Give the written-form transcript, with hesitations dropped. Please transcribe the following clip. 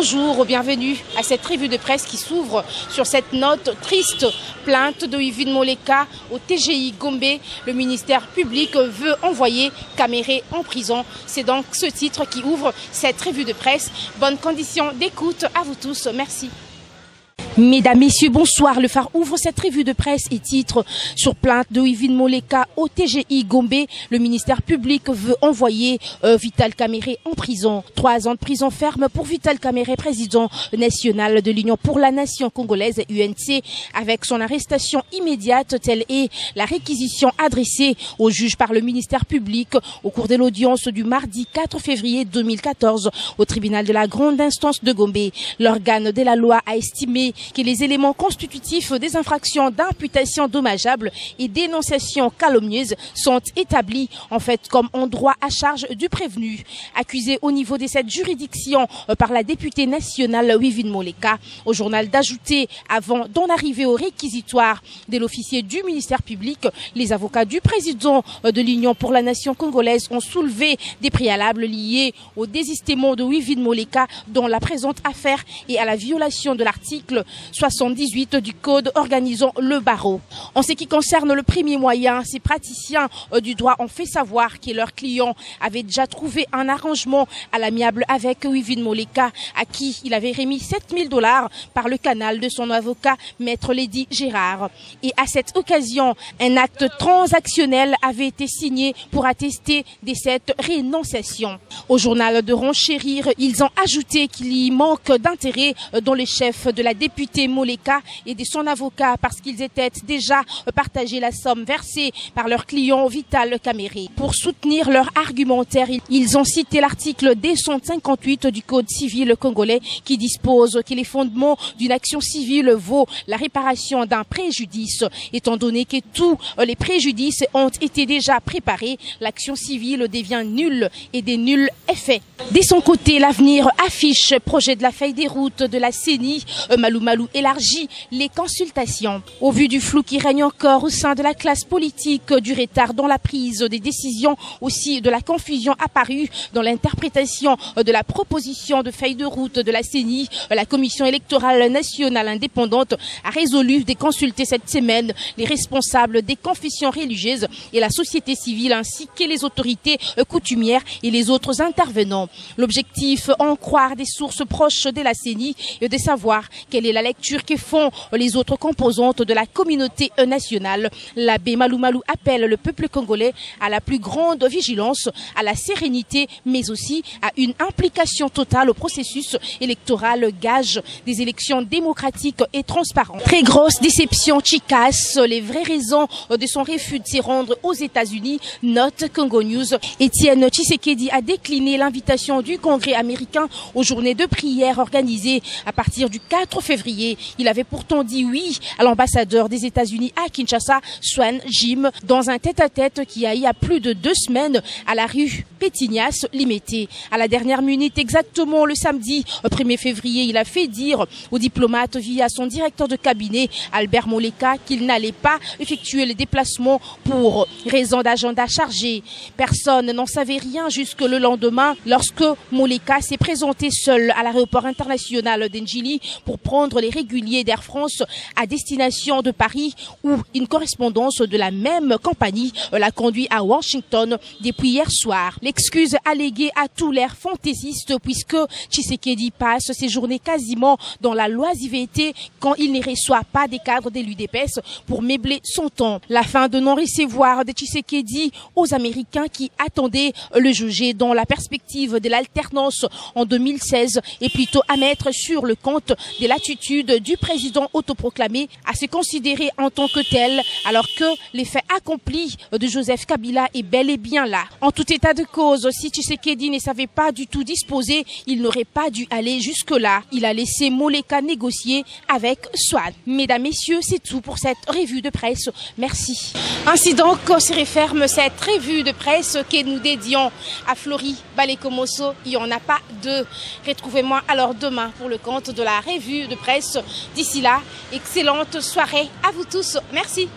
Bonjour, bienvenue à cette revue de presse qui s'ouvre sur cette note triste. Plainte de Yvine Moleka au TGI Gombe. Le ministère public veut envoyer Kaméré en prison. C'est donc ce titre qui ouvre cette revue de presse. Bonne condition d'écoute à vous tous. Merci. Mesdames, Messieurs, bonsoir. Le phare ouvre cette revue de presse et titre sur plainte de Yvine Moleka au TGI Gombe. Le ministère public veut envoyer Vital Kaméré en prison. 3 ans de prison ferme pour Vital Kaméré, président national de l'Union pour la Nation congolaise UNC, avec son arrestation immédiate. Telle est la réquisition adressée au juge par le ministère public au cours de l'audience du mardi 4 février 2014 au tribunal de la grande instance de Gombe. L'organe de la loi a estimé que les éléments constitutifs des infractions d'imputation dommageable et d'énonciation calomnieuse sont établis en fait comme en droit à charge du prévenu. Accusé au niveau de cette juridiction par la députée nationale Yvine Moleka, au journal d'ajouter avant d'en arriver au réquisitoire de l'officier du ministère public, les avocats du président de l'Union pour la Nation congolaise ont soulevé des préalables liés au désistement de Yvine Moleka dans la présente affaire et à la violation de l'article 78 du code organisant le barreau. En ce qui concerne le premier moyen, ces praticiens du droit ont fait savoir que leurs clients avaient déjà trouvé un arrangement à l'amiable avec Yvine Moleka, à qui il avait remis 7 000 $ par le canal de son avocat, Maître Lady Gérard. Et à cette occasion, un acte transactionnel avait été signé pour attester de cette rénonciation. Au journal de renchérir, ils ont ajouté qu'il y manque d'intérêt dans les chefs de la députée Moleka et de son avocat parce qu'ils étaient déjà partagé la somme versée par leur client Vital Kaméré. Pour soutenir leur argumentaire, ils ont cité l'article D158 du Code civil congolais qui dispose que les fondements d'une action civile vaut la réparation d'un préjudice. Étant donné que tous les préjudices ont été déjà préparés, l'action civile devient nulle et des nuls effets. De son côté, l'avenir affiche projet de la feuille des routes de la CENI. Malou élargit les consultations. Au vu du flou qui règne encore au sein de la classe politique, du retard dans la prise des décisions, aussi de la confusion apparue dans l'interprétation de la proposition de feuille de route de la CENI, la Commission électorale nationale indépendante a résolu de consulter cette semaine les responsables des confessions religieuses et la société civile ainsi que les autorités coutumières et les autres intervenants. L'objectif, en croire des sources proches de la CENI, est de savoir quelle est la lecture que font les autres composantes de la communauté nationale. L'abbé Malou appelle le peuple congolais à la plus grande vigilance, à la sérénité, mais aussi à une implication totale au processus électoral, gage des élections démocratiques et transparentes. Très grosse déception, Chikas, les vraies raisons de son refus de s'y rendre aux États-Unis, note Congo News. Étienne Tshisekedi a décliné l'invitation du Congrès américain aux journées de prière organisées à partir du 4 février. Il avait pourtant dit oui à l'ambassadeur des États-Unis à Kinshasa, Swan Jim, dans un tête-à-tête qui a eu à plus de 2 semaines à la rue Pétignas Limité. À la dernière minute, exactement le samedi 1er février, il a fait dire aux diplomates via son directeur de cabinet, Albert Moleka, qu'il n'allait pas effectuer le déplacement pour raison d'agenda chargé. Personne n'en savait rien jusque le lendemain lorsque Moleka s'est présenté seul à l'aéroport international d'Njili pour prendre les réguliers d'Air France à destination de Paris, où une correspondance de la même compagnie l'a conduit à Washington depuis hier soir. L'excuse alléguée a tout l'air fantaisiste puisque Tshisekedi passe ses journées quasiment dans la loisiveté quand il ne reçoit pas des cadres de l'UDPS pour meubler son temps. La fin de non-recevoir de Tshisekedi aux Américains qui attendaient le juger dans la perspective de l'alternance en 2016 est plutôt à mettre sur le compte de l'attitude du président autoproclamé à se considérer en tant que tel, alors que l'effet accompli de Joseph Kabila est bel et bien là. En tout état de cause, si Tshisekedi ne savait pas du tout disposer, il n'aurait pas dû aller jusque-là. Il a laissé Moleka négocier avec Swan. Mesdames, Messieurs, c'est tout pour cette revue de presse. Merci. Ainsi donc se referme cette revue de presse que nous dédions à Florie Balekomoso. Il n'y en a pas deux. Retrouvez-moi alors demain pour le compte de la revue de presse. D'ici là, excellente soirée à vous tous. Merci.